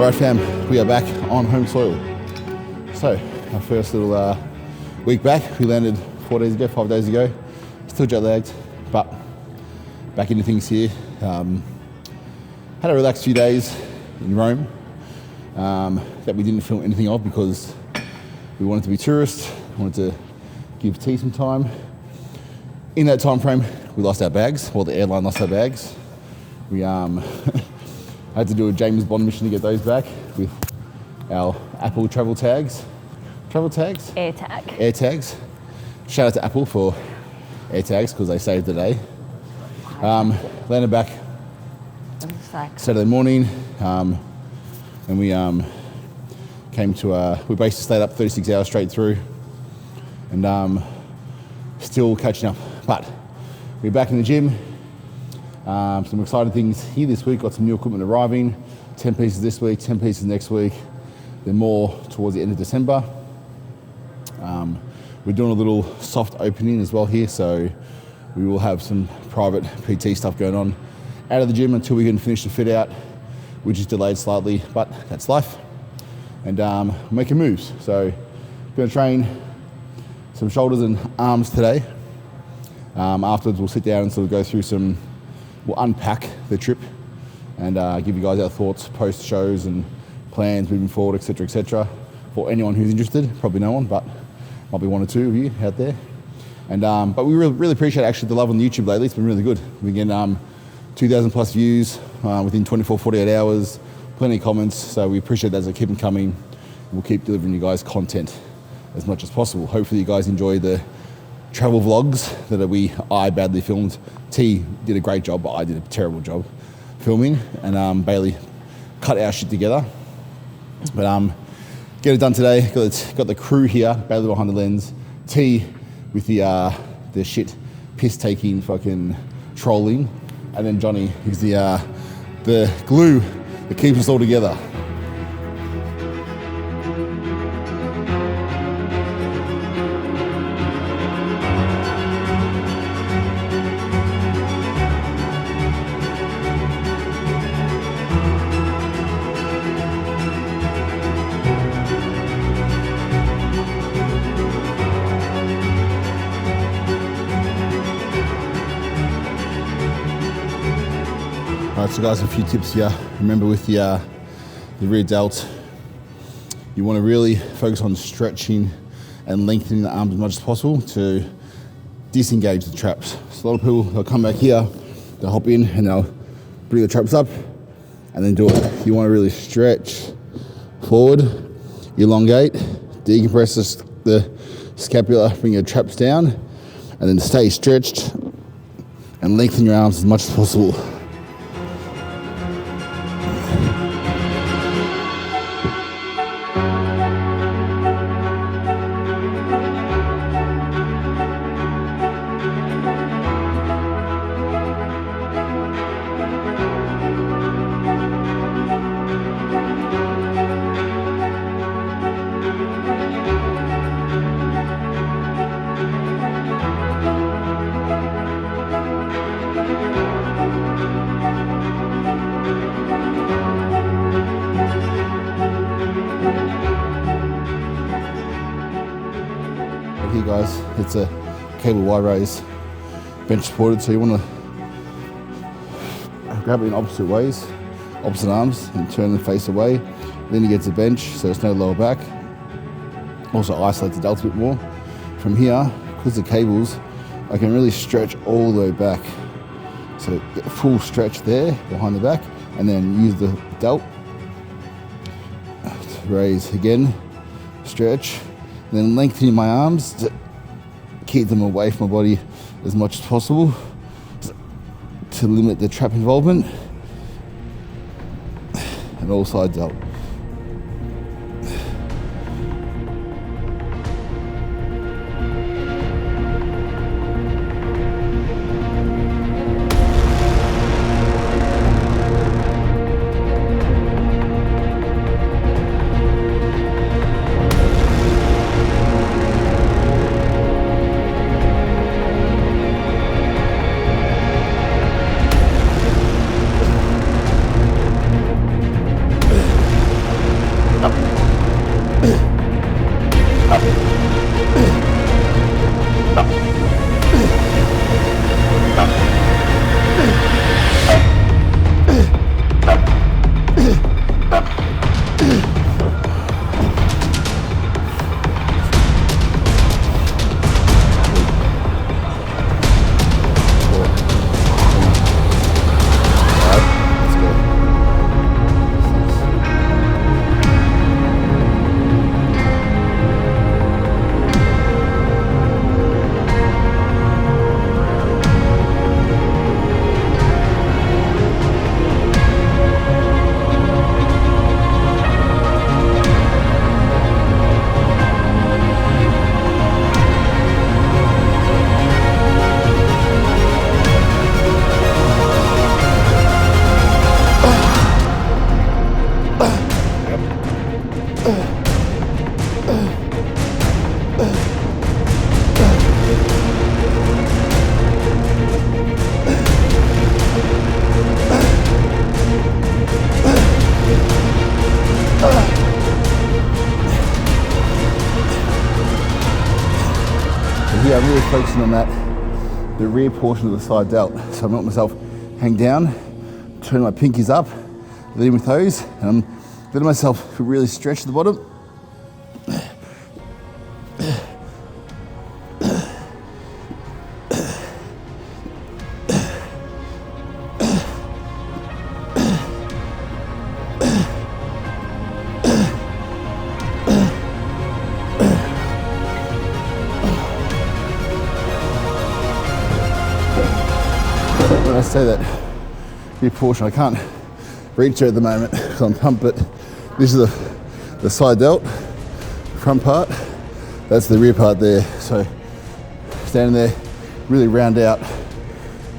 Alright fam, we are back on home soil. So, our first little week back. We landed 5 days ago. Still jet lagged, but back into things here. Had a relaxed few days in Rome that we didn't film anything of because we wanted to be tourists, wanted to give T some time. In that time frame, we lost our bags, or the airline lost our bags. We had to do a James Bond mission to get those back with our Apple travel tags. Travel tags? AirTag. Air tags. Shout out to Apple for air tags because they saved the day. Landed back Saturday morning, and we came to, we basically stayed up 36 hours straight through, and still catching up. But we're back in the gym. Some exciting things here this week. Got some new equipment arriving. 10 pieces this week, 10 pieces next week. Then more towards the end of December. We're doing a little soft opening as well here, so we will have some private PT stuff going on out of the gym until we can finish the fit out, which is delayed slightly, but that's life. And making moves. So going to train some shoulders and arms today. Afterwards we'll sit down and sort of go through some, we'll unpack the trip and give you guys our thoughts post shows and plans moving forward, etc., etc. For anyone who's interested, probably no one, but might be one or two of you out there. And but we really appreciate actually the love on the YouTube lately. It's been really good. We get 2,000 plus views within 24, 48 hours, plenty of comments. So we appreciate that, so keep them coming. We'll keep delivering you guys content as much as possible. Hopefully you guys enjoy the travel vlogs that I badly filmed. T did a great job, but I did a terrible job filming, and Bayley cut our shit together. But get it done today. Got the crew here, Bayley behind the lens, T with the shit piss taking fucking trolling, and then Johnny who's the glue that keeps us all together. Alright, so guys, a few tips here. Remember with the rear delt, you want to really focus on stretching and lengthening the arms as much as possible to disengage the traps. So a lot of people, they'll come back here, they'll hop in and they'll bring the traps up and then do it. You want to really stretch forward, elongate, decompress the scapula, bring your traps down, and then stay stretched and lengthen your arms as much as possible. Here guys, it's a cable Y raise, bench supported, so you want to grab it in opposite ways, opposite arms, and turn the face away. Then you get to the bench, so it's no lower back. Also isolate the delt a bit more. From here, because the cables, I can really stretch all the way back. So get a full stretch there, behind the back, and then use the delt to raise again, stretch, and then lengthening my arms to keep them away from my body as much as possible to limit the trap involvement, and all sides up. Here I'm really focusing on the rear portion of the side delt. So I'm letting myself hang down, turn my pinkies up, leading with those, and I'm letting myself really stretch at the bottom. When I say that rear portion, I can't reach there at the moment because I'm pumped, but this is the side delt, front part, that's the rear part there. So standing there, really round out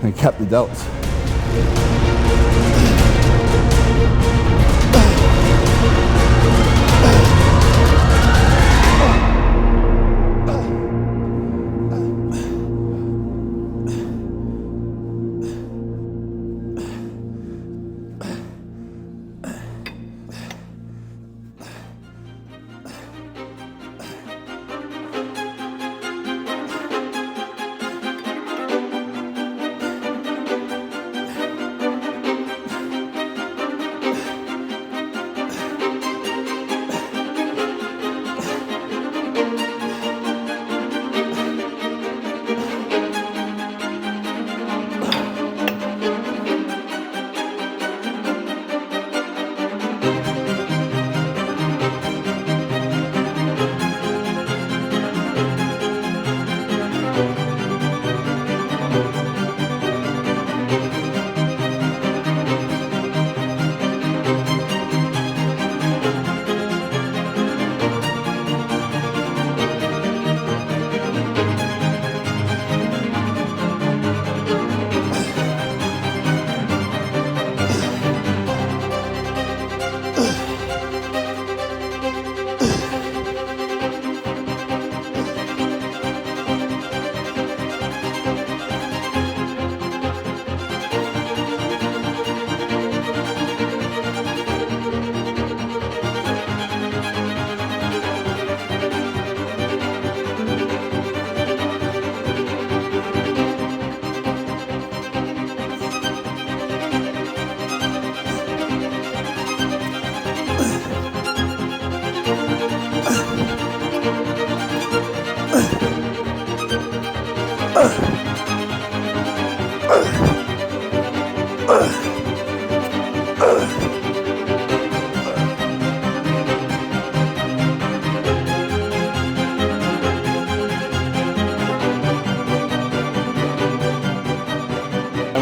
and cap the delts.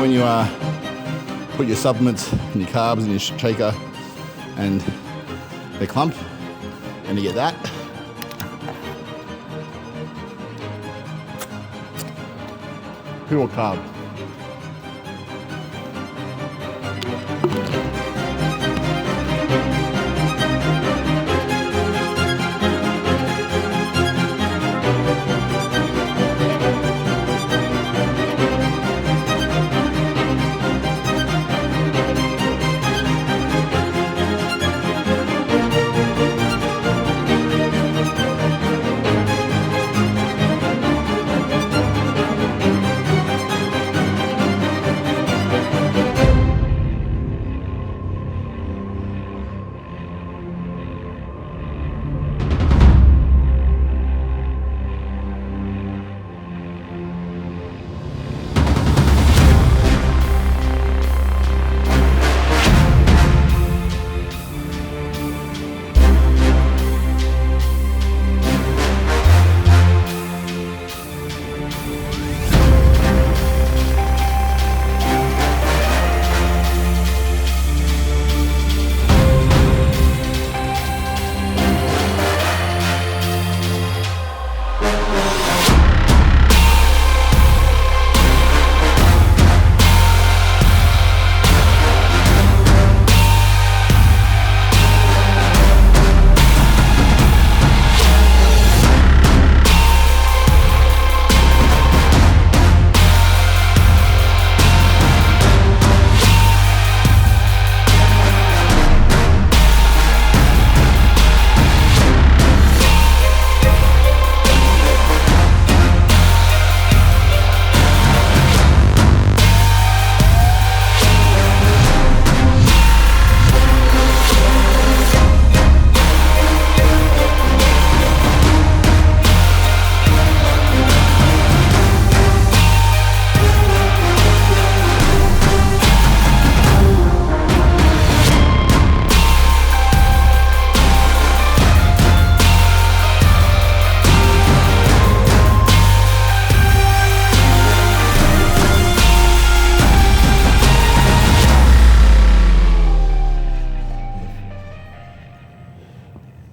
When you put your supplements and your carbs in your shaker and they clump and you get that, pure carb.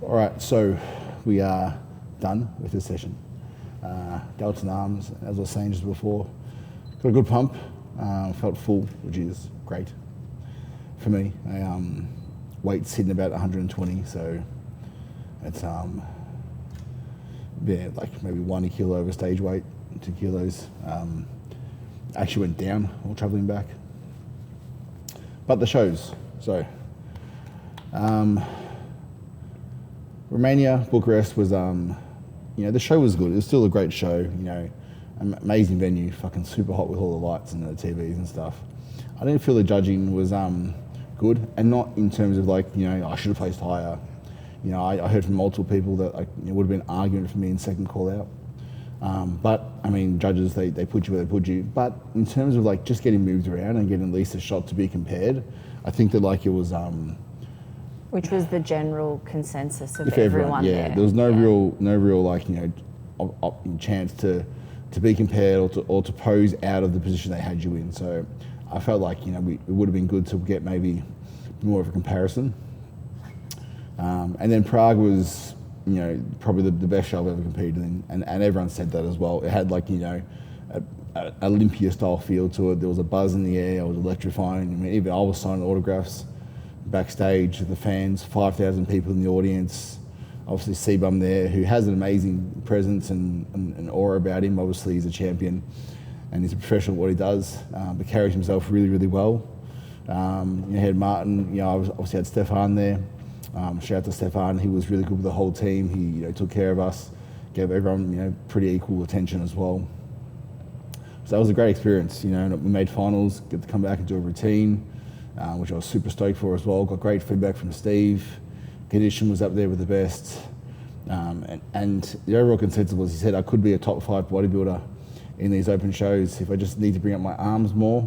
All right, so we are done with this session. Delts and arms, as I was saying just before, got a good pump, felt full, which is great for me. Weight's hitting about 120, so it's like maybe 1 kilo over stage weight, 2 kilos. Actually went down while traveling back. But the shows, so Romania, Bucharest was, the show was good. It was still a great show, amazing venue, fucking super hot with all the lights and the TVs and stuff. I didn't feel the judging was good, and not in terms of I should have placed higher. I heard from multiple people that it would have been an argument for me in second call out. But I mean, judges, they put you where they put you. But in terms of just getting moved around and getting at least a shot to be compared, I think that it was. Which was the general consensus of everyone there. There was no real chance to be compared or to pose out of the position they had you in. So I felt like it would have been good to get maybe more of a comparison. And then Prague was probably the best show I've ever competed in, and everyone said that as well. It had a Olympia style feel to it. There was a buzz in the air. It was electrifying. I mean, even I was signing autographs backstage, the fans, 5,000 people in the audience. Obviously C-Bum there, who has an amazing presence and an aura about him. Obviously he's a champion and he's a professional at what he does, but carries himself really, really well. You had Martin, obviously had Stefan there. Shout out to Stefan, he was really good with the whole team. He took care of us, gave everyone pretty equal attention as well. So that was a great experience, and we made finals, get to come back and do a routine, which I was super stoked for as well. Got great feedback from Steve. Condition was up there with the best. And the overall consensus was, he said, I could be a top 5 bodybuilder in these open shows if I just need to bring up my arms more,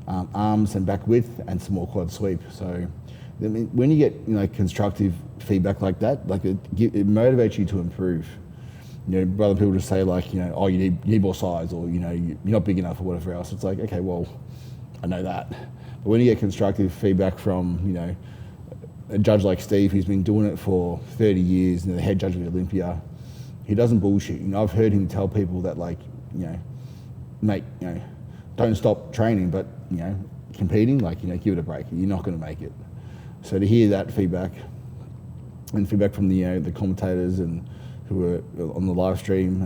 arms and back width, and some more quad sweep. So I mean, when you get constructive feedback like that, it motivates you to improve. Rather people just say oh, you need more size, or you're not big enough, or whatever else. It's like, okay, well, I know that. But when you get constructive feedback from a judge like Steve, who's been doing it for 30 years, the head judge of the Olympia, he doesn't bullshit. I've heard him tell people that mate, don't stop training, but competing, give it a break. You're not going to make it. So to hear that feedback, and feedback from the commentators and who were on the live stream,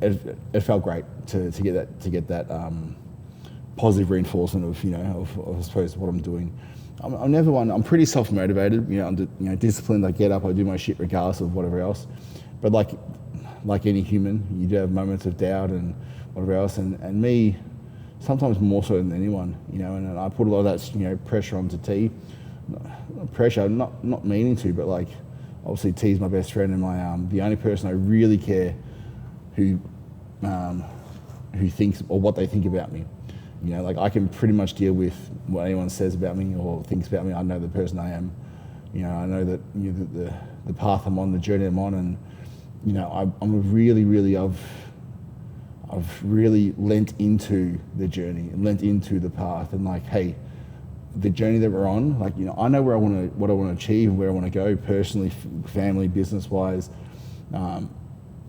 it felt great to get that positive reinforcement of I suppose what I'm doing. I'm never one. I'm pretty self-motivated. I'm disciplined. I get up. I do my shit regardless of whatever else. But like any human, you do have moments of doubt and whatever else. And me, sometimes more so than anyone. And I put a lot of that pressure onto T. Pressure, not meaning to, but obviously T's my best friend and my the only person I really care who thinks or what they think about me. I can pretty much deal with what anyone says about me or thinks about me. I know the person I am. I know that the path I'm on, the journey I'm on, and I'm really I've really lent into the journey and lent into the path, and hey, the journey that we're on. I know what I want to achieve and where I want to go personally, family, business wise. I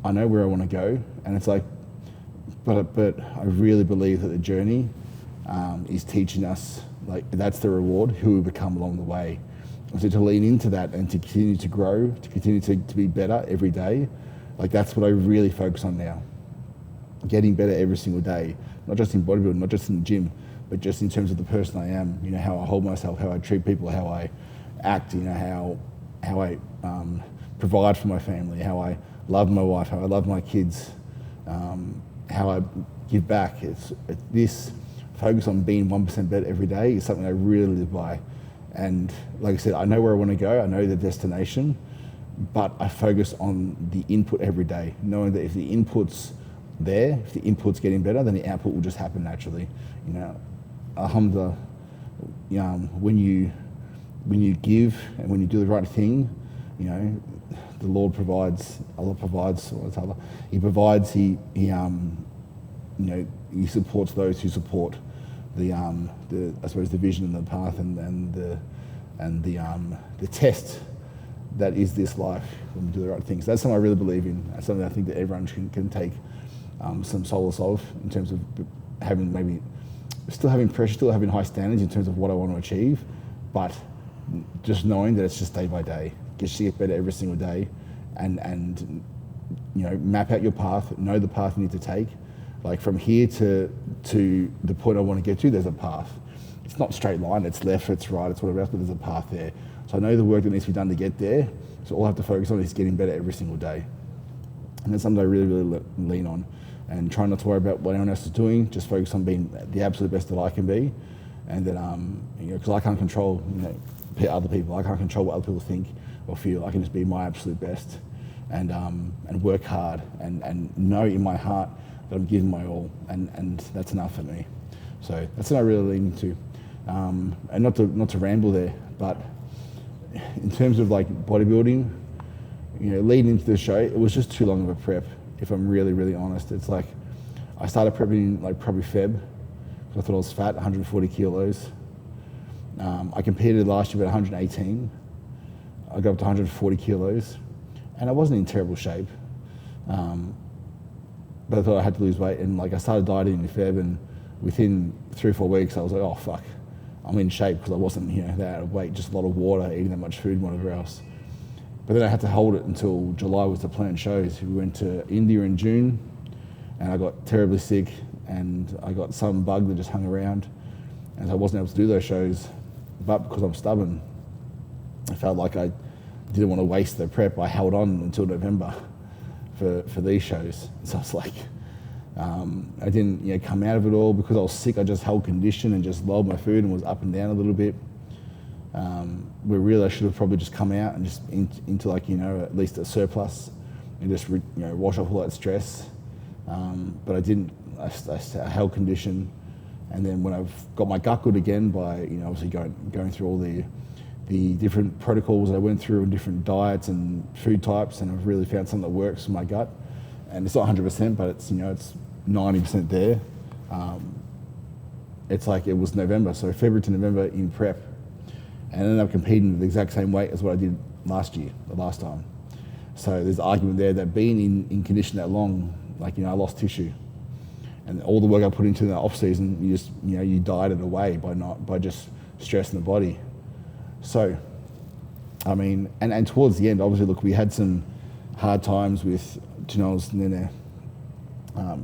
know where I want to go, and it's but I really believe that the journey is teaching us, that's the reward, who we become along the way. So to lean into that and to continue to grow, to continue to be better every day, that's what I really focus on now. Getting better every single day, not just in bodybuilding, not just in the gym, but just in terms of the person I am, how I hold myself, how I treat people, how I act, how I provide for my family, how I love my wife, how I love my kids, how I give back. It's this focus on being 1% better every day is something I really live by. And like I said, I know where I want to go, I know the destination, but I focus on the input every day, knowing that if the input's there, if the input's getting better, then the output will just happen naturally. Alhamdulillah, when you give and when you do the right thing, the Lord provides. Allah provides. He provides. He supports those who support the I suppose the vision and the path and the test that is this life when we do the right things. That's something I really believe in. That's something I think that everyone can take some solace of, in terms of having maybe still having pressure, still having high standards in terms of what I want to achieve, but just knowing that it's just day by day. Just to get better every single day, and you know, map out your path, know the path you need to take. Like from here to the point I want to get to, there's a path. It's not a straight line, it's left, it's right, it's whatever else, but there's a path there. So I know the work that needs to be done to get there, so all I have to focus on is getting better every single day. And that's something I really, really lean on, and try not to worry about what anyone else is doing, just focus on being the absolute best that I can be. And then, you know, because I can't control, you know, other people, I can't control what other people think or feel. I can just be my absolute best, and work hard, and know in my heart that I'm giving my all, and that's enough for me. So that's what I really lean into. And not to ramble there, but in terms of like bodybuilding, you know, leading into the show, it was just too long of a prep, if I'm really, really honest. It's like, I started prepping like probably Feb, because I thought I was fat, 140 kilos. I competed last year at 118. I got up to 140 kilos, and I wasn't in terrible shape. But I thought I had to lose weight, and like I started dieting in Feb, and within 3 or 4 weeks, I was like, oh fuck, I'm in shape, because I wasn't, you know, that out of weight, just a lot of water, eating that much food, and whatever else. But then I had to hold it until July was the planned shows. We went to India in June, and I got terribly sick, and I got some bug that just hung around, and so I wasn't able to do those shows. But because I'm stubborn, I felt like I didn't want to waste the prep. I held on until November for these shows. So I was like, I didn't, you know, come out of it all because I was sick. I just held condition and just lowered my food and was up and down a little bit. Where really I should have probably just come out and just into like, you know, at least a surplus, and just you know, wash off all that stress. But I didn't. I held condition, and then when I've got my gut good again by, you know, obviously going through all the different protocols I went through, and different diets and food types, and I've really found something that works for my gut. And it's not 100%, but it's, you know, it's 90% there. It's like it was November, so February to November in prep, and I ended up competing the exact same weight as what I did last time. So there's an argument there that being in condition that long, like, you know, I lost tissue, and all the work I put into the off season, you died it away by just stressing the body. So, I mean, and towards the end, obviously, look, we had some hard times with Janelle's Nene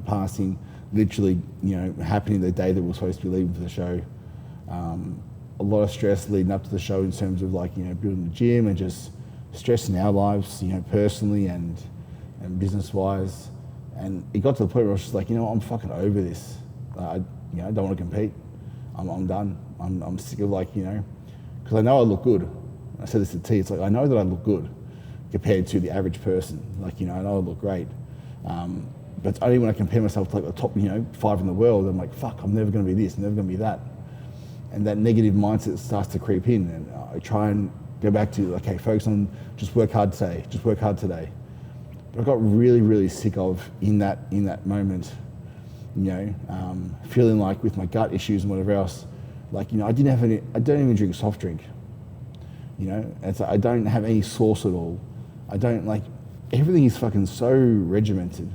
passing, literally, you know, happening the day that we were supposed to be leaving for the show. A lot of stress leading up to the show in terms of, like, you know, building the gym and just stress in our lives, you know, personally and business-wise. And it got to the point where I was just like, you know, I'm fucking over this. I don't want to compete. I'm done. I'm sick of, like, you know, because I know I look good. I said this to T, it's like, I know that I look good compared to the average person. Like, you know, I know I look great. But it's only when I compare myself to, like, the top, you know, 5 in the world, I'm like, fuck, I'm never going to be this, I'm never going to be that. And that negative mindset starts to creep in, and I try and go back to, okay, focus on just work hard today, just work hard today. But I got really, really sick of, in that moment, you know, feeling like with my gut issues and whatever else, like, you know, I don't even drink soft drink, you know, and so I don't have any sauce at all. I don't, like, everything is fucking so regimented,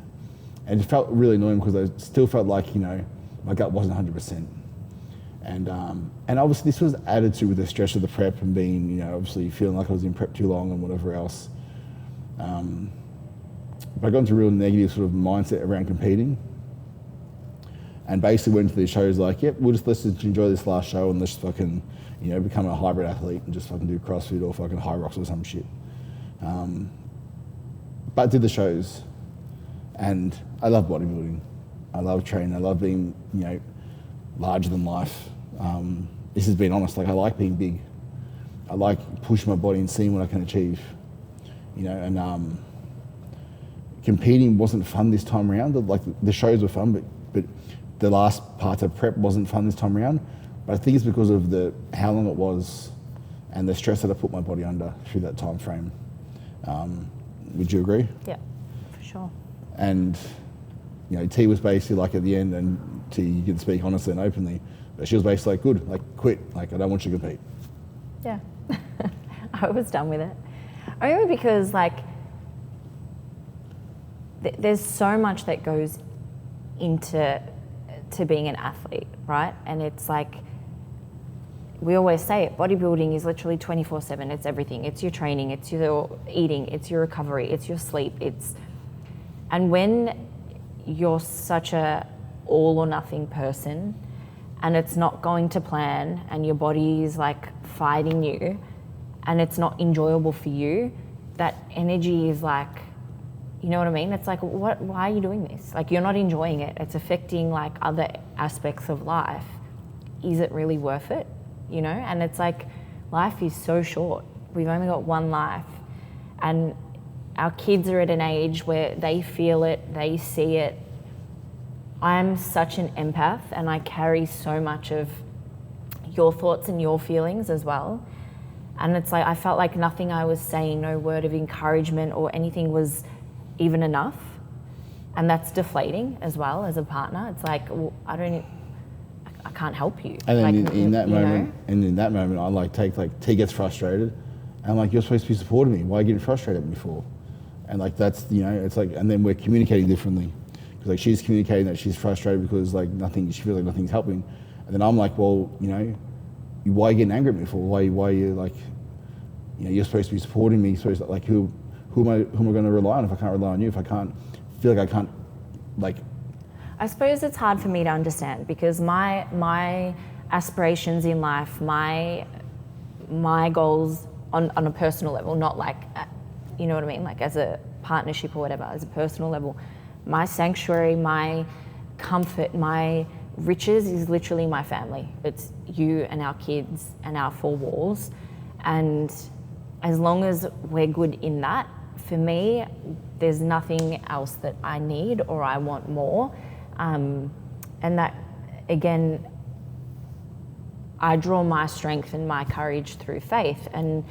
and it felt really annoying because I still felt like, you know, my gut wasn't 100%. And obviously this was added to with the stress of the prep and being, you know, obviously feeling like I was in prep too long and whatever else. But I got into a real negative sort of mindset around competing, and basically went to these shows like, yep, let's just enjoy this last show and let's fucking, you know, become a hybrid athlete and just fucking do CrossFit or fucking high rocks or some shit. But I did the shows, and I love bodybuilding. I love training. I love being, you know, larger than life. This is being honest, like, I like being big. I like pushing my body and seeing what I can achieve, you know, and competing wasn't fun this time around. Like, the shows were fun, but the last part of prep wasn't fun this time around. But I think it's because of how long it was and the stress that I put my body under through that time frame. Would you agree? Yeah, for sure. And, you know, T was basically like at the end, and T, you can speak honestly and openly, but she was basically like, good, like, quit, like, I don't want you to compete. Yeah, I was done with it. Only because like there's so much that goes into being an athlete, right? And it's like, we always say it, bodybuilding is literally 24/7. It's everything. It's your training, it's your eating, it's your recovery, it's your sleep. And when you're such a all or nothing person and it's not going to plan and your body is like fighting you and it's not enjoyable for you, that energy is like, you know what I mean? It's like, why are you doing this? Like, you're not enjoying it. It's affecting like other aspects of life. Is it really worth it? You know? And it's like, life is so short. We've only got one life. And our kids are at an age where they feel it, they see it. I'm such an empath and I carry so much of your thoughts and your feelings as well. And it's like, I felt like nothing I was saying, no word of encouragement or anything was even enough. And that's deflating as well as a partner. It's like, well, I can't help you. And then like, in that moment, I like T gets frustrated and I'm like, you're supposed to be supporting me. Why are you getting frustrated at me for? And like, that's, you know, it's like, and then we're communicating differently. Because like she's communicating that she's frustrated because like she feels like nothing's helping. And then I'm like, well, you know, why are you getting angry at me for? Why are you like, you know, you're supposed to be supporting me. Supposed to, like, who am I going to rely on if I can't rely on you? If I can't feel like I can't, like. I suppose it's hard for me to understand because my aspirations in life, my goals on a personal level, not like, you know what I mean, like as a partnership or whatever, as a personal level, my sanctuary, my comfort, my riches is literally my family. It's you and our kids and our four walls. And as long as we're good in that, for me, there's nothing else that I need or I want more. And that, again, I draw my strength and my courage through faith. And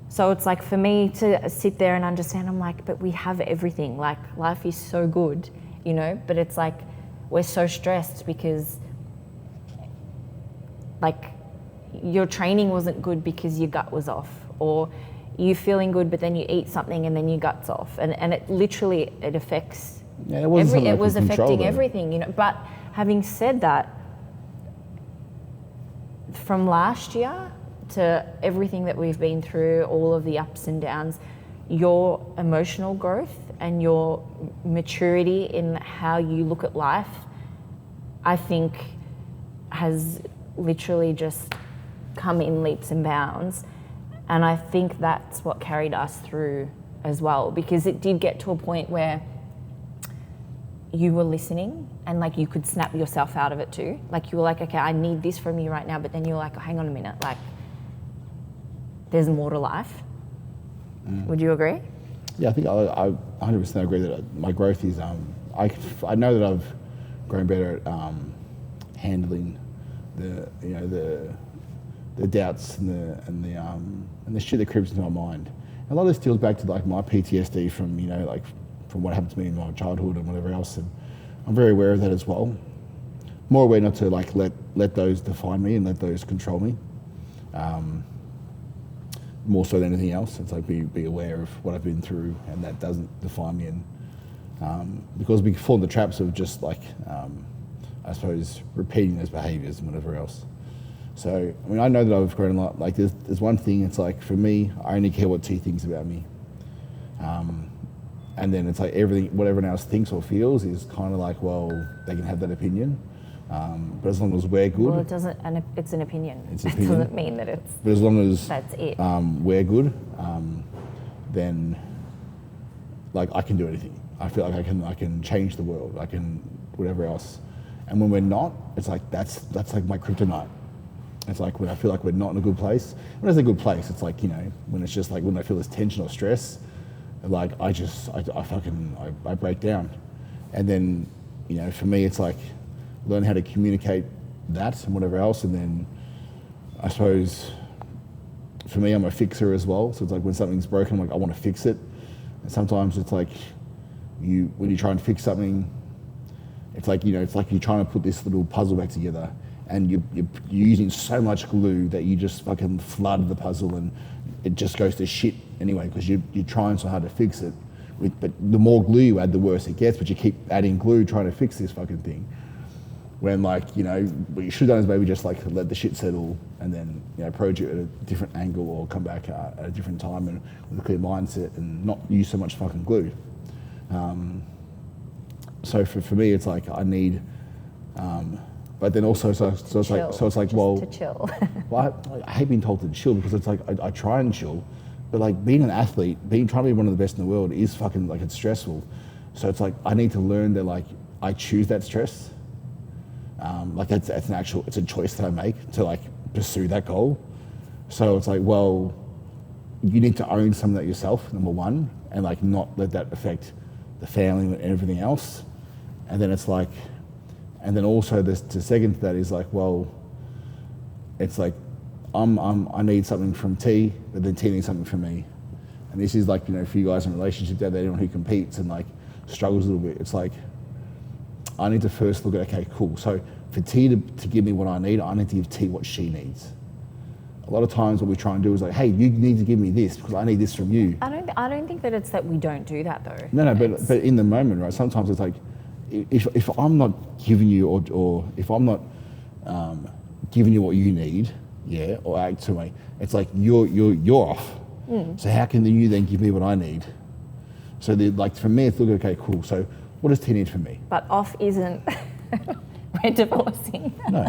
so it's like, for me to sit there and understand, I'm like, but we have everything. Like, life is so good, you know? But it's like, we're so stressed because, like, your training wasn't good because your gut was off, or you feeling good but then you eat something and then your gut's off, and it literally, it affects it was affecting everything, you know. But having said that, from last year to everything that we've been through, all of the ups and downs, your emotional growth and your maturity in how you look at life, I think has literally just come in leaps and bounds. And I think that's what carried us through as well, because it did get to a point where you were listening and like you could snap yourself out of it too. Like you were like, okay, I need this from you right now. But then you're like, oh, hang on a minute, like there's more to life. Would you agree? Yeah, I think I 100% agree that my growth is, I know that I've grown better at handling the doubts and the shit that creeps into my mind. And a lot of this deals back to like my PTSD from, you know, like from what happened to me in my childhood and whatever else. And I'm very aware of that as well. More aware not to like let those define me and let those control me. More so than anything else. It's like be aware of what I've been through, and that doesn't define me. And because we fall in the traps of just like, I suppose, repeating those behaviours and whatever else. So, I mean, I know that I've grown a lot. Like, there's one thing, it's like, for me, I only care what T thinks about me. And then it's like everything, what everyone else thinks or feels is kind of like, well, they can have that opinion. But as long as we're good. Well, it doesn't, and it's an opinion. It's an It opinion. doesn't mean that it's. But as long as that's it. We're good, then like I can do anything. I feel like I can change the world. I can whatever else. And when we're not, it's like that's like my kryptonite. It's like when I feel like we're not in a good place. When it's a good place, it's like, you know, when it's just like when I feel this tension or stress, like I break down. And then, you know, for me, it's like learn how to communicate that and whatever else. And then I suppose for me, I'm a fixer as well. So it's like when something's broken, I'm like, I want to fix it. And sometimes it's like when you try and fix something, it's like, you know, it's like you're trying to put this little puzzle back together and you're using so much glue that you just fucking flood the puzzle and it just goes to shit anyway because you're trying so hard to fix it. But the more glue you add, the worse it gets. But you keep adding glue trying to fix this fucking thing. When like, you know, what you should have done is maybe just like let the shit settle and then, you know, approach it at a different angle or come back at a different time and with a clear mindset and not use so much fucking glue. So for me, it's like I need, but then also so it's like well, to chill. Well, I hate being told to chill because it's like I try and chill, but like being an athlete, trying to be one of the best in the world is fucking like it's stressful. So it's like I need to learn that like I choose that stress. Like it's a choice that I make to like pursue that goal. So it's like, well, you need to own some of that yourself, number one, and like not let that affect the family and everything else. And then it's like, and then also the second to that is like, well, it's like I need something from T, but then T needs something from me. And this is like, you know, for you guys in a relationship, anyone who competes and like struggles a little bit, it's like I need to first look at, okay, cool. So for T to give me what I need to give T what she needs. A lot of times what we try and do is like, hey, you need to give me this because I need this from you. I don't think that it's that we don't do that though. No, but in the moment, right? Sometimes it's like, if I'm not giving you or if I'm not giving you what you need, yeah, or act to me, it's like you're off. So how can you then give me what I need? So like for me, it's looking okay, cool. So what does T need from me? But off isn't. We're divorcing. No,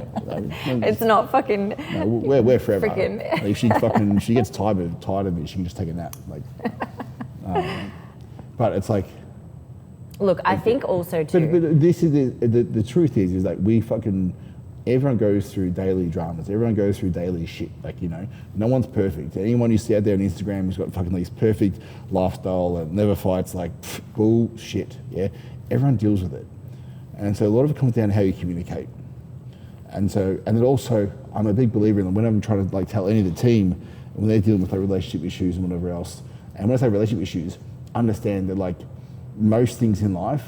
it's not fucking. No, we're forever. Freaking. Like if she gets tired of me, she can just take a nap. Like, but it's like. Look, I think also too. But this is the truth is like everyone goes through daily dramas. Everyone goes through daily shit. Like, you know, no one's perfect. Anyone you see out there on Instagram who's got fucking this perfect lifestyle and never fights, like bullshit. Yeah, everyone deals with it. And so a lot of it comes down to how you communicate. And then also, I'm a big believer in when I'm trying to like tell any of the team when they're dealing with like relationship issues and whatever else. And when I say relationship issues, understand that like most things in life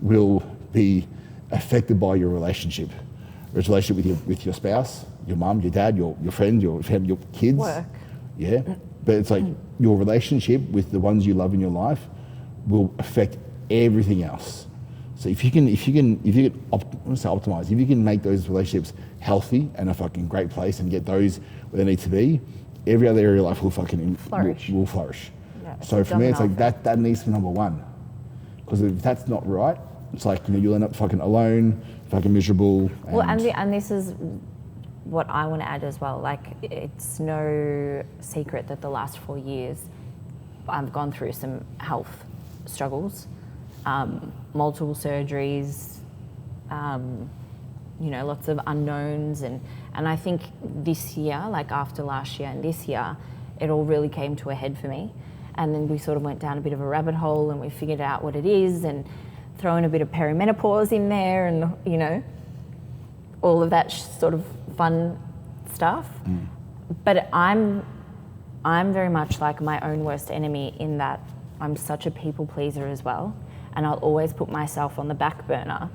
will be affected by your relationship. It's a relationship with your spouse, your mum, your dad, your friend, your family, your kids. Work. Yeah. But it's like your relationship with the ones you love in your life will affect everything else. So if you can optimize, if you can make those relationships healthy and a fucking great place and get those where they need to be, every other area of life will fucking flourish. Will flourish. Yeah, so for me, it's like that needs to be number one. Because if that's not right, it's like, you know, you'll end up fucking alone, fucking miserable. And this is what I want to add as well. Like, it's no secret that the last 4 years I've gone through some health struggles. Multiple surgeries, you know, lots of unknowns, and I think this year, like after last year and this year, it all really came to a head for me. And then we sort of went down a bit of a rabbit hole and we figured out what it is and throw in a bit of perimenopause in there and, you know, all of that sort of fun stuff. But I'm very much like my own worst enemy in that I'm such a people pleaser as well. And I'll always put myself on the back burner.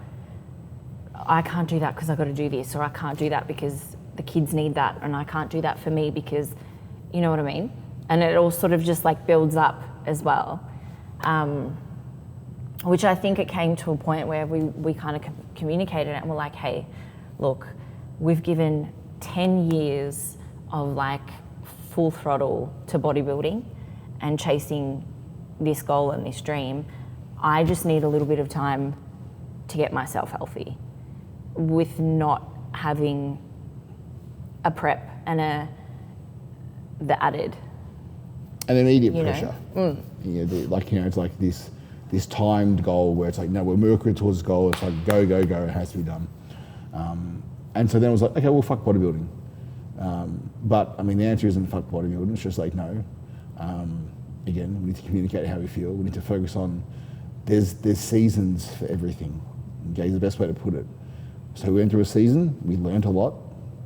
I can't do that because I've got to do this, or I can't do that because the kids need that, and I can't do that for me because, you know what I mean? And it all sort of just like builds up as well. Which I think it came to a point where we kind of communicated it and we're like, hey, look, we've given 10 years of like full throttle to bodybuilding and chasing this goal and this dream. I just need a little bit of time to get myself healthy with not having a prep and the added. An immediate pressure. Yeah, it's like this timed goal where it's like, no, we're working towards this goal. It's like, go, it has to be done. And so then I was like, okay, well, fuck bodybuilding. But I mean, the answer isn't fuck bodybuilding. It's just like, no. Again, we need to communicate how we feel. We need to focus on, there's seasons for everything. Okay, is the best way to put it. So we went through a season, we learned a lot.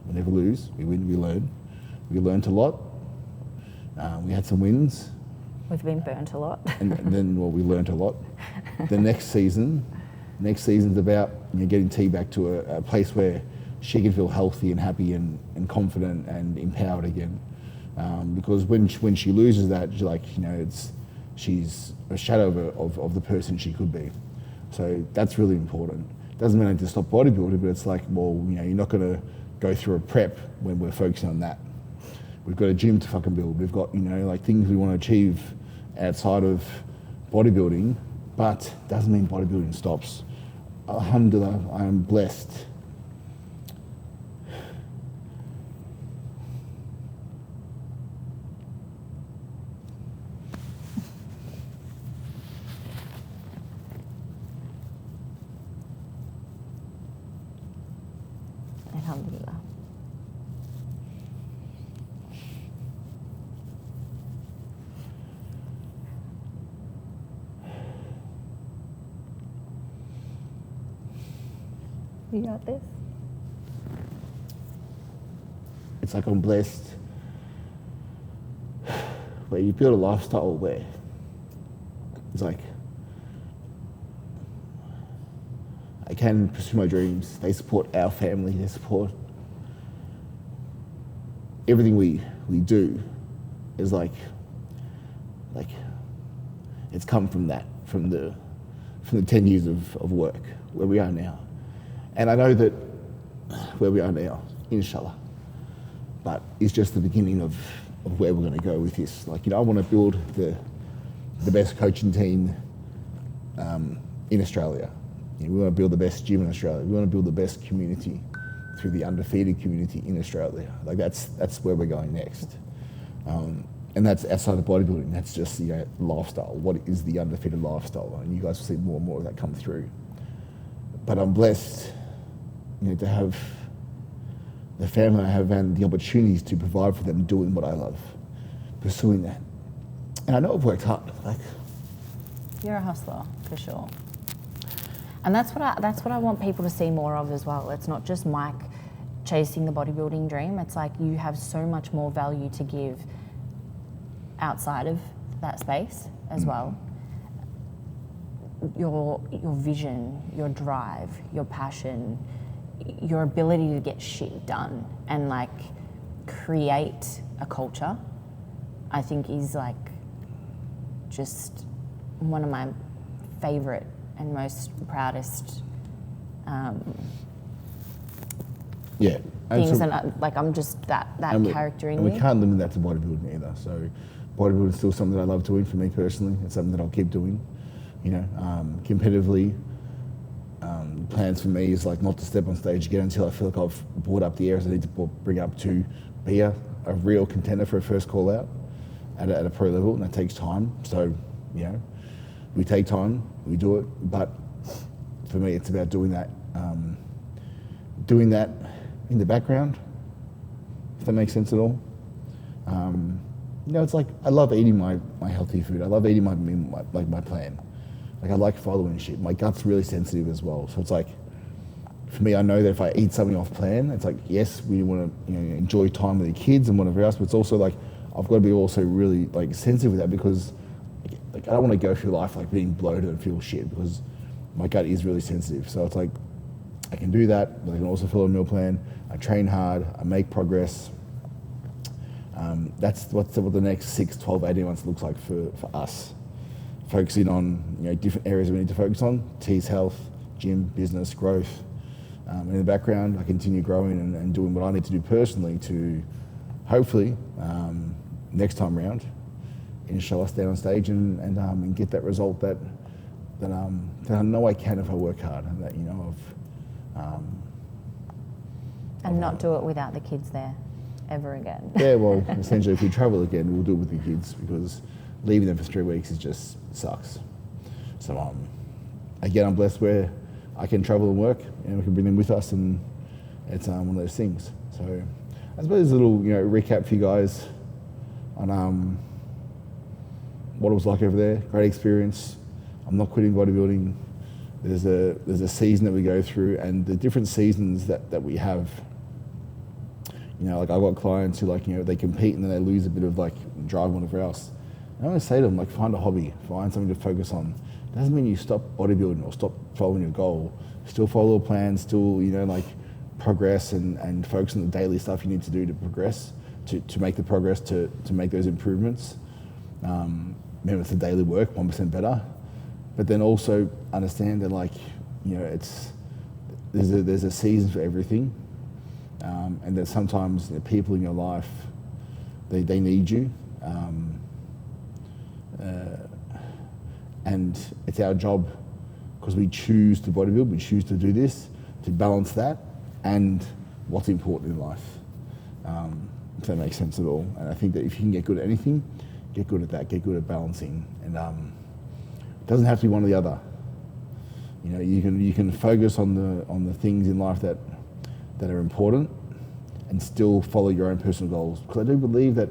We never lose, we win, we learn. We learned a lot. We had some wins. We've been burnt a lot. and then, well, we learned a lot. The next season's about, you know, getting T back to a place where she can feel healthy and happy and confident and empowered again. Because when she loses that, she's a shadow of the person she could be. So that's really important. Doesn't mean I need to stop bodybuilding, but it's like, well, you're not going to go through a prep when we're focusing on that. We've got a gym to fucking build. We've got, things we want to achieve outside of bodybuilding, but doesn't mean bodybuilding stops. Alhamdulillah, I am blessed. Alhamdulillah. You got this? It's like I'm blessed where you build a lifestyle where it's like I can pursue my dreams. They support our family. They support everything we do. Is like it's come from that, from the 10 years of work where we are now. And I know that where we are now, inshallah, but it's just the beginning of where we're going to go with this. I want to build the best coaching team in Australia. We want to build the best gym in Australia. We want to build the best community through the undefeated community in Australia. That's where we're going next. And that's outside of bodybuilding. That's just the lifestyle. What is the undefeated lifestyle? And you guys will see more and more of that come through. But I'm blessed, to have the family I have and the opportunities to provide for them doing what I love, pursuing that. And I know I've worked hard. You're a hustler, for sure. And that's what I want people to see more of as well. It's not just Mike chasing the bodybuilding dream. It's like you have so much more value to give outside of that space as well. Your vision, your drive, your passion, your ability to get shit done and create a culture, I think is just one of my favorite and most proudest things. And I'm just that character in you. And we you. can't limit that to bodybuilding either. So bodybuilding is still something that I love doing for me personally. It's something that I'll keep doing. Competitively, plans for me is not to step on stage again until I feel like I've brought up the areas I need to bring up to be a real contender for a first call out at a pro level, and that takes time. So, we take time, we do it, but for me it's about doing that in the background, if that makes sense at all. It's like I love eating my healthy food. I love eating my plan. I like following shit. My gut's really sensitive as well. So it's for me, I know that if I eat something off plan, it's yes, we want to enjoy time with the kids and whatever else, but it's also I've got to be also really sensitive with that because I don't want to go through life being bloated and feel shit because my gut is really sensitive. So it's I can do that, but I can also follow a meal plan. I train hard, I make progress. That's what the next 6, 12, 18 months looks like for us. Focusing on different areas we need to focus on: T's health, gym, business, growth. In the background, I continue growing and doing what I need to do personally to hopefully next time round, inshallah, stand on stage and get that result that I know I can if I work hard, and that and not do it without the kids there ever again. Yeah, well, essentially, if we travel again, we'll do it with the kids because leaving them for 3 weeks is just sucks. So again, I'm blessed where I can travel and work, and we can bring them with us, and it's one of those things. So I suppose a little recap for you guys on what it was like over there. Great experience. I'm not quitting bodybuilding. There's a season that we go through, and the different seasons that we have. I've got clients who they compete and then they lose a bit of drive and whatever else. I always say to them, find a hobby, find something to focus on. It doesn't mean you stop bodybuilding or stop following your goal. Still follow a plan, still, progress and focus on the daily stuff you need to do to progress. to make the progress, to make those improvements. Remember, it's the daily work, 1% better. But then also understand that, like, you know, there's a season for everything, and that sometimes the people in your life, they need you, and it's our job, because we choose to bodybuild, we choose to do this, to balance that and what's important in life. If that makes sense at all. And I think that if you can get good at anything, get good at that, get good at balancing. And it doesn't have to be one or the other. You know, you can focus on the things in life that are important and still follow your own personal goals. Because I do believe that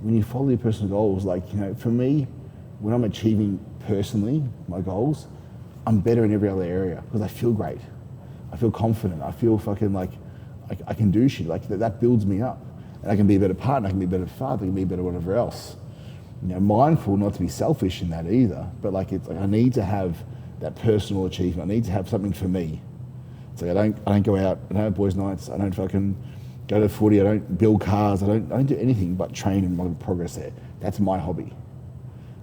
when you follow your personal goals, like, you know, for me, when I'm achieving personally my goals, I'm better in every other area because I feel great. I feel confident. I feel fucking like I can do shit. Like that builds me up. And I can be a better partner, I can be a better father, I can be a better whatever else. You know, mindful not to be selfish in that either, but like it's like I need to have that personal achievement. I need to have something for me. It's like I don't go out, I don't have boys' nights, I don't fucking go to footy, I don't build cars, I don't do anything but train and make progress there. That's my hobby.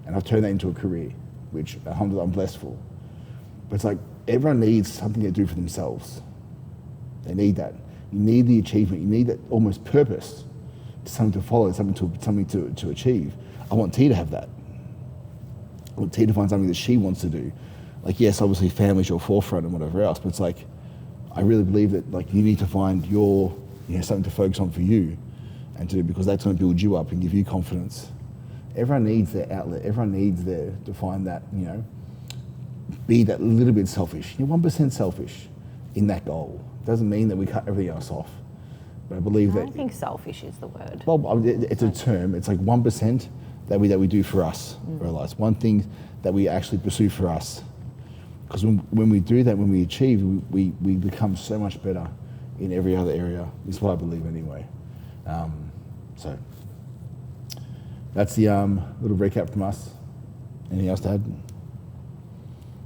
And I've turned that into a career, which alhamdulillah I'm blessed for. But it's like everyone needs something to do for themselves. They need that. You need the achievement, you need that almost purpose, something to follow, something to achieve. I want T to have that. I want T to find something that she wants to do. Like, yes, obviously family's your forefront and whatever else, but it's like, I really believe that like you need to find something to focus on for you and to do, because that's going to build you up and give you confidence. Everyone needs their outlet. Everyone needs to find that, you know, be that little bit selfish. You're 1% selfish in that goal. Doesn't mean that we cut everything else off. But I believe that... I don't think selfish is the word. Well, it's a term. It's like 1% that we do for us, realize. One thing that we actually pursue for us. Because when we do that, when we achieve, we become so much better in every other area. Is what I believe anyway. So that's the little recap from us. Anything else to add?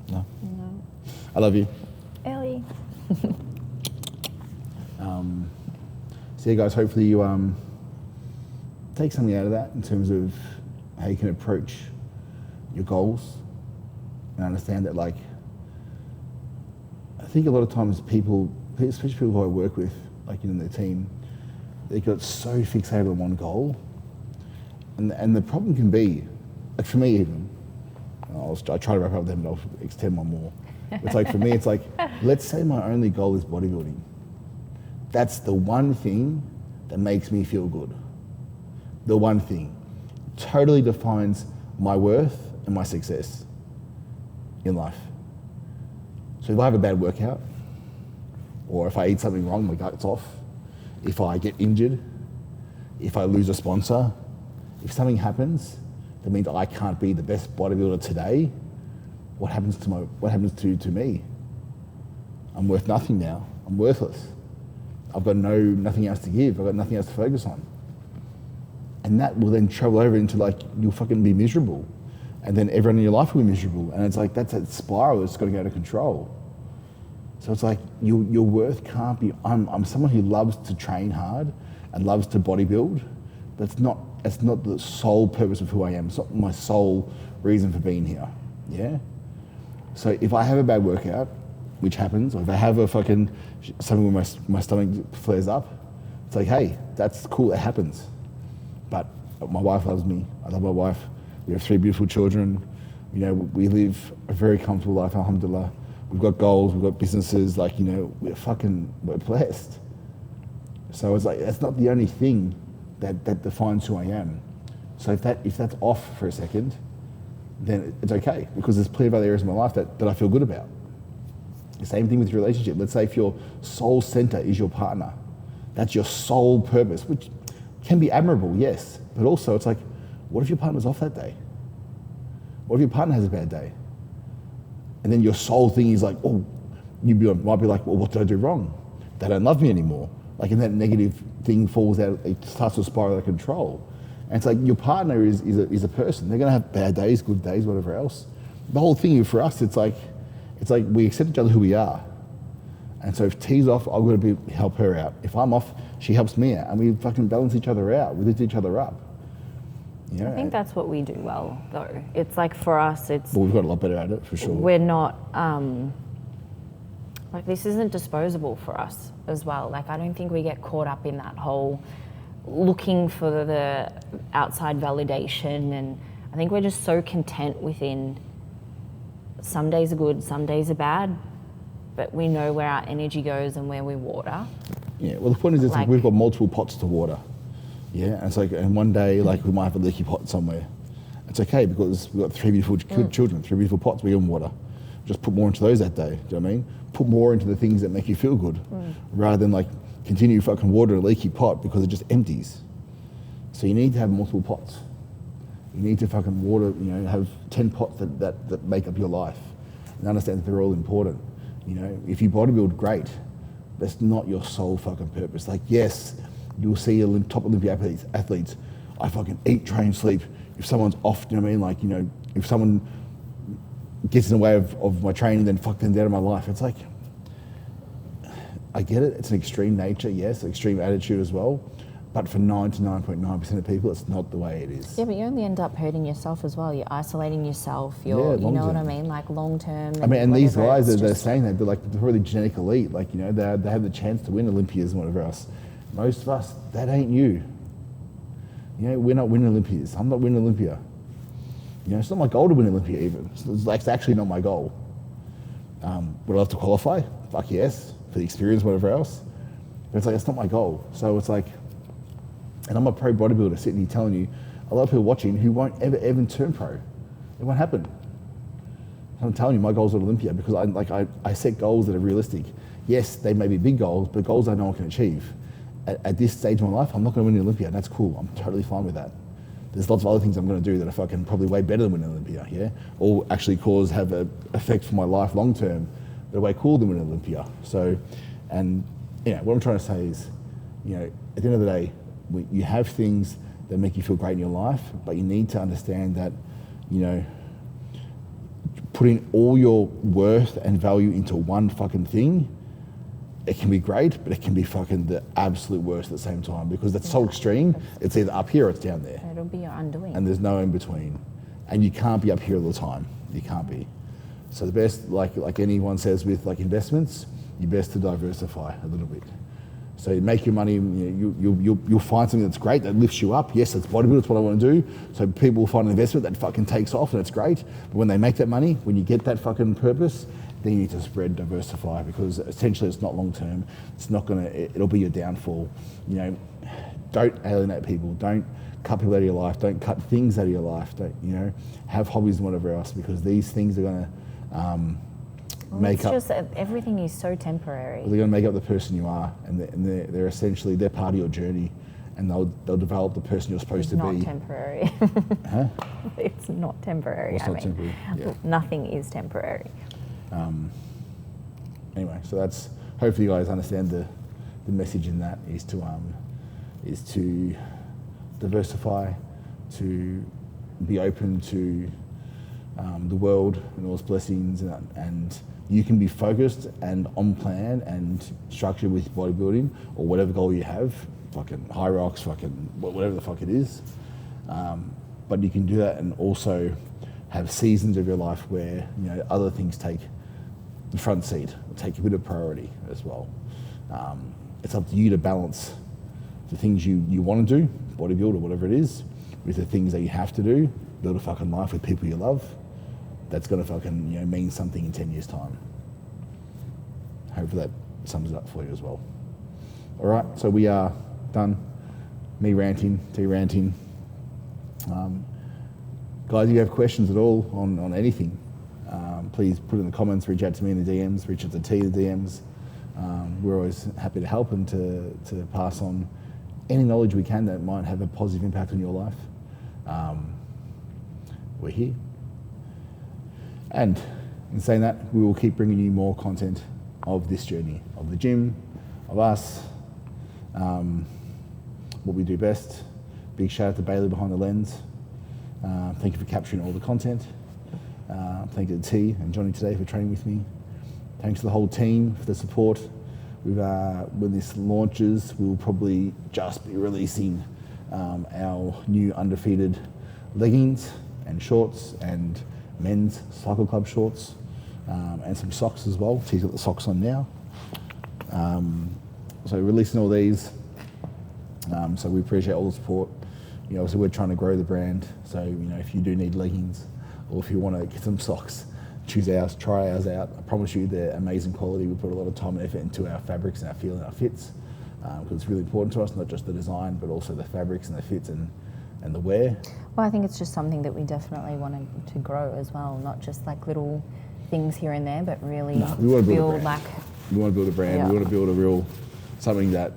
No? No. I love you. Ellie. So yeah, guys, hopefully you take something out of that in terms of how you can approach your goals and understand that, like, I think a lot of times people, especially people who I work with, like in their team, they got so fixated on one goal, and the problem can be, like for me even, I try to wrap up them, but I'll extend one more. It's like for me, it's like, let's say my only goal is bodybuilding. That's the one thing that makes me feel good. The one thing totally defines my worth and my success in life. So if I have a bad workout, or if I eat something wrong, my gut's off, if I get injured, if I lose a sponsor, if something happens that means I can't be the best bodybuilder today, what happens to me? I'm worth nothing now. I'm worthless. I've got nothing else to give. I've got nothing else to focus on. And that will then travel over into, like, you'll fucking be miserable. And then everyone in your life will be miserable. And it's like, that's a spiral that's got to go out of control. So it's like, your worth can't be, I'm someone who loves to train hard and loves to bodybuild. That's not the sole purpose of who I am. It's not my sole reason for being here. Yeah? So if I have a bad workout, which happens, or if I have something where my stomach flares up, it's like, hey, that's cool, it happens. But my wife loves me, I love my wife, we have 3 beautiful children, you know, we live a very comfortable life, alhamdulillah. We've got goals, we've got businesses, like, you know, we're blessed. So it's like, that's not the only thing that defines who I am. So if that's off for a second, then it's okay, because there's plenty of other areas in my life that I feel good about. The same thing with your relationship. Let's say if your sole center is your partner, that's your sole purpose, which can be admirable, yes, but also it's like, what if your partner's off that day? What if your partner has a bad day? And then your sole thing is like, oh, might be like, well, what did I do wrong? They don't love me anymore. Like, and that negative thing falls out, it starts to spiral out of control. And it's like, your partner is a person. They're gonna have bad days, good days, whatever else. The whole thing for us, it's like we accept each other who we are. And so if T's off, I've got to help her out. If I'm off, She helps me out, and we fucking balance each other out. We lift each other up. You know? I think that's what we do well, though. It's like for us, it's... Well, we've got a lot better at it, for sure. We're not... like, this isn't disposable for us as well. Like, I don't think we get caught up in that whole looking for the outside validation, and I think we're just so content within some days are good, some days are bad, but we know where our energy goes and where we water. Yeah, well, the point is, it's like we've got multiple pots to water. Yeah, and it's like, and one day, like, we might have a leaky pot somewhere. It's okay because we've got 3 beautiful children, 3 beautiful pots we can water. Just put more into those that day, do you know what I mean? Put more into the things that make you feel good, rather than like continue fucking water a leaky pot because it just empties. So you need to have multiple pots. You need to fucking water, you know, have 10 pots that make up your life, and understand that they're all important. You know, if you bodybuild, great. That's not your sole fucking purpose. Like, yes, you'll see top Olympic athletes, I fucking eat, train, sleep. If someone's off, you know what I mean? Like, you know, if someone gets in the way of my training, then fuck them out of my life. It's like, I get it. It's an extreme nature, yes, an extreme attitude as well. But for 99.9% of people, it's not the way it is. Yeah, but you only end up hurting yourself as well. You're isolating yourself. You know what I mean? Like long term. I mean, and these guys, they're saying that, they're really genetic elite. Like, you know, they have the chance to win Olympias and whatever else. Most of us, that ain't you. You know, we're not winning Olympias. I'm not winning Olympia. You know, it's not my goal to win Olympia even. It's actually not my goal. Would I love to qualify? Fuck yes, for the experience, whatever else. But it's like, it's not my goal. So it's like, and I'm a pro bodybuilder sitting here telling you, a lot of people watching who won't ever turn pro. It won't happen. I'm telling you, my goals are Olympia because I set goals that are realistic. Yes, they may be big goals, but goals I know I can achieve. At this stage of my life, I'm not going to win the Olympia, and that's cool. I'm totally fine with that. There's lots of other things I'm going to do that are fucking probably way better than winning Olympia, yeah? Or actually have an effect for my life long term that are way cooler than winning Olympia. So, and you know, what I'm trying to say is, you know, at the end of the day, you have things that make you feel great in your life, but you need to understand that, you know, putting all your worth and value into one fucking thing, it can be great, but it can be fucking the absolute worst at the same time because it's so extreme. It's either up here or it's down there. It'll be your undoing. And there's no in between. And you can't be up here all the time. You can't be. So the best, like anyone says with like investments, you're best to diversify a little bit. So you make your money, you know, you'll find something that's great, that lifts you up. Yes, that's bodybuilding, that's what I want to do. So people will find an investment that fucking takes off and it's great. But when they make that money, when you get that fucking purpose, then you need to spread, diversify, because essentially it's not long term. It's not gonna, it'll be your downfall. You know, don't alienate people. Don't cut people out of your life. Don't cut things out of your life. Don't, you know, have hobbies and whatever else, because these things are gonna make up. Just everything is so temporary. They're gonna make up the person you are, and they're essentially, they're part of your journey, and they'll develop the person you're supposed to be. It's not temporary. Huh? It's not temporary. Well, it's not temporary. Yeah. Nothing is temporary. Anyway, so that's, hopefully you guys understand the message in that is to diversify, to be open to the world and all its blessings, and you can be focused and on plan and structured with bodybuilding or whatever goal you have, fucking high rocks, fucking whatever the fuck it is. But you can do that and also have seasons of your life where, you know, other things take the front seat, take a bit of priority as well. It's up to you to balance the things you want to do, bodybuild or whatever it is, with the things that you have to do, build a fucking life with people you love. That's gonna fucking, you know, mean something in 10 years' time. Hopefully that sums it up for you as well. All right, so we are done. Me ranting, T ranting. Guys, if you have questions at all on anything, please put it in the comments, reach out to me in the DMs, reach out to T in the DMs. We're always happy to help and to pass on any knowledge we can that might have a positive impact on your life. We're here. And in saying that, we will keep bringing you more content of this journey, of the gym, of us, what we do best. Big shout out to Bayley behind the lens. Thank you for capturing all the content. Thank you to T and Johnny today for training with me. Thanks to the whole team for the support. When this launches, we'll probably just be releasing our new Undefeated leggings and shorts and men's cycle club shorts and some socks as well. T's got the socks on now. So releasing all these. So we appreciate all the support. You know, so we're trying to grow the brand. So, you know, if you do need leggings or if you want to get some socks, choose ours, try ours out. I promise you they're amazing quality. We put a lot of time and effort into our fabrics and our feel and our fits because it's really important to us, not just the design, but also the fabrics and the fits and the wear. Well, I think it's just something that we definitely want to grow as well, not just like little things here and there, but really we want to build like... We want to build a brand. Yeah. We want to build a real, something that,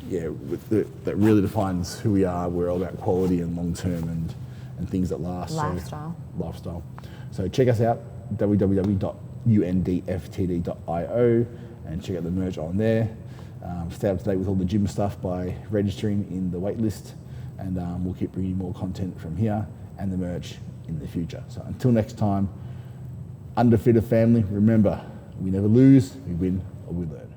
that really defines who we are. We're all about quality and long term and things that last. Lifestyle. So check us out, www.undefeated.io, and check out the merch on there. Stay up to date with all the gym stuff by registering in the waitlist, and we'll keep bringing you more content from here and the merch in the future. So until next time, Undefeated family, remember, we never lose, we win or we learn.